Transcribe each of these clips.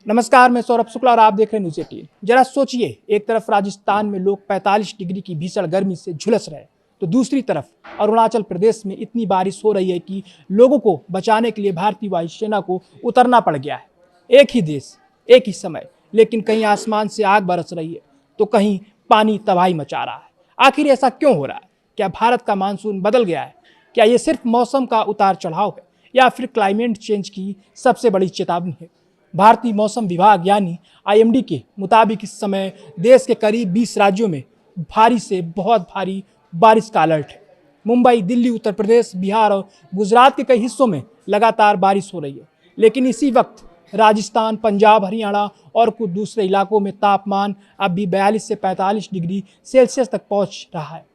नमस्कार, मैं सौरभ शुक्ला और आप देख रहे हैं न्यूज़ 18। जरा सोचिए, एक तरफ राजस्थान में लोग 45 डिग्री की भीषण गर्मी से झुलस रहे, तो दूसरी तरफ अरुणाचल प्रदेश में इतनी बारिश हो रही है कि लोगों को बचाने के लिए भारतीय वायुसेना को उतरना पड़ गया है। एक ही देश, एक ही समय, लेकिन कहीं आसमान से आग बरस रही है तो कहीं पानी तबाही मचा रहा है। आखिर ऐसा क्यों हो रहा है? क्या भारत का मानसून बदल गया है? क्या ये सिर्फ मौसम का उतार चढ़ाव है या फिर क्लाइमेट चेंज की सबसे बड़ी चेतावनी है? भारतीय मौसम विभाग यानी आईएमडी के मुताबिक इस समय देश के करीब 20 राज्यों में भारी से बहुत भारी बारिश का अलर्ट है। मुंबई, दिल्ली, उत्तर प्रदेश, बिहार और गुजरात के कई हिस्सों में लगातार बारिश हो रही है। लेकिन इसी वक्त राजस्थान, पंजाब, हरियाणा और कुछ दूसरे इलाकों में तापमान अब भी 42 से 45 डिग्री सेल्सियस तक पहुंच रहा है।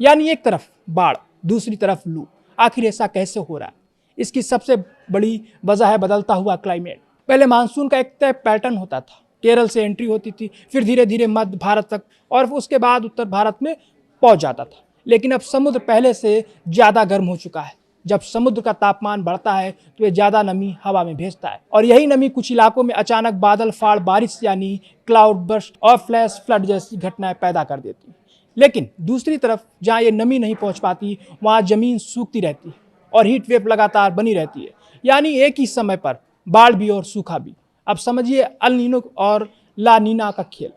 यानी एक तरफ बाढ़, दूसरी तरफ लू। आखिर ऐसा कैसे हो रहा है? इसकी सबसे बड़ी वजह है बदलता हुआ क्लाइमेट। पहले मानसून का एक तय पैटर्न होता था। केरल से एंट्री होती थी, फिर धीरे धीरे मध्य भारत तक और उसके बाद उत्तर भारत में पहुंच जाता था। लेकिन अब समुद्र पहले से ज़्यादा गर्म हो चुका है। जब समुद्र का तापमान बढ़ता है तो ये ज़्यादा नमी हवा में भेजता है और यही नमी कुछ इलाकों में अचानक बादल फाड़ बारिश यानी क्लाउड बर्स्ट और फ्लैश फ्लड जैसी घटनाएं पैदा कर देती है। लेकिन दूसरी तरफ जहाँ ये नमी नहीं पहुँच पाती, वहाँ ज़मीन सूखती रहती है और हीट वेव लगातार बनी रहती है। यानी एक ही समय पर बाढ़ भी और सूखा भी। अब समझिए अल नीनो और ला नीना का खेल।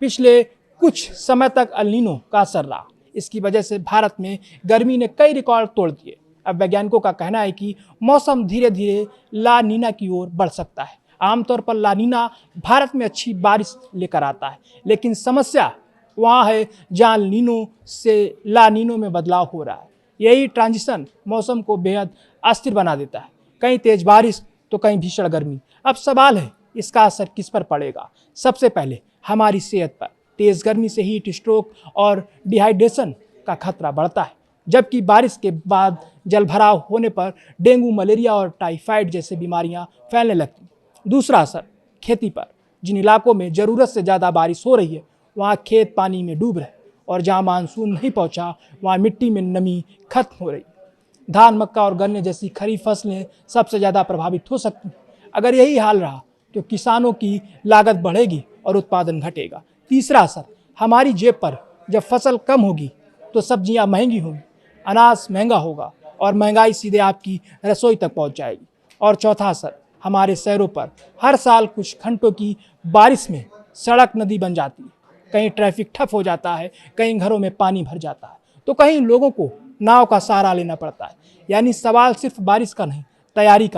पिछले कुछ समय तक अल नीनो का असर रहा। इसकी वजह से भारत में गर्मी ने कई रिकॉर्ड तोड़ दिए। अब वैज्ञानिकों का कहना है कि मौसम धीरे धीरे ला नीना की ओर बढ़ सकता है। आमतौर पर ला नीना भारत में अच्छी बारिश लेकर आता है, लेकिन समस्या वहाँ है जहाँ नीनो से ला नीनो में बदलाव हो रहा है। यही ट्रांजिशन मौसम को बेहद अस्थिर बना देता है। कहीं तेज बारिश तो कहीं भीषण गर्मी। अब सवाल है, इसका असर किस पर पड़ेगा? सबसे पहले हमारी सेहत पर। तेज गर्मी से हीट स्ट्रोक और डिहाइड्रेशन का खतरा बढ़ता है, जबकि बारिश के बाद जलभराव होने पर डेंगू, मलेरिया और टाइफाइड जैसी बीमारियां फैलने लगती। दूसरा असर खेती पर। जिन इलाकों में ज़रूरत से ज़्यादा बारिश हो रही है वहाँ खेत पानी में डूब रहे और जहाँ मानसून नहीं पहुँचा वहाँ मिट्टी में नमी खत्म हो रही। धान, मक्का और गन्ने जैसी खरीफ फसलें सबसे ज़्यादा प्रभावित हो सकती हैं। अगर यही हाल रहा तो किसानों की लागत बढ़ेगी और उत्पादन घटेगा। तीसरा असर हमारी जेब पर। जब फसल कम होगी तो सब्जियां महंगी होंगी, अनाज महंगा होगा और महंगाई सीधे आपकी रसोई तक पहुंच जाएगी। और चौथा असर हमारे शहरों पर। हर साल कुछ घंटों की बारिश में सड़क नदी बन जाती है। कहीं ट्रैफिक ठप हो जाता है, कहीं घरों में पानी भर जाता है, तो कहीं लोगों को नाव का सहारा लेना पड़ता है। यानी सवाल सिर्फ बारिश का नहीं, तैयारी का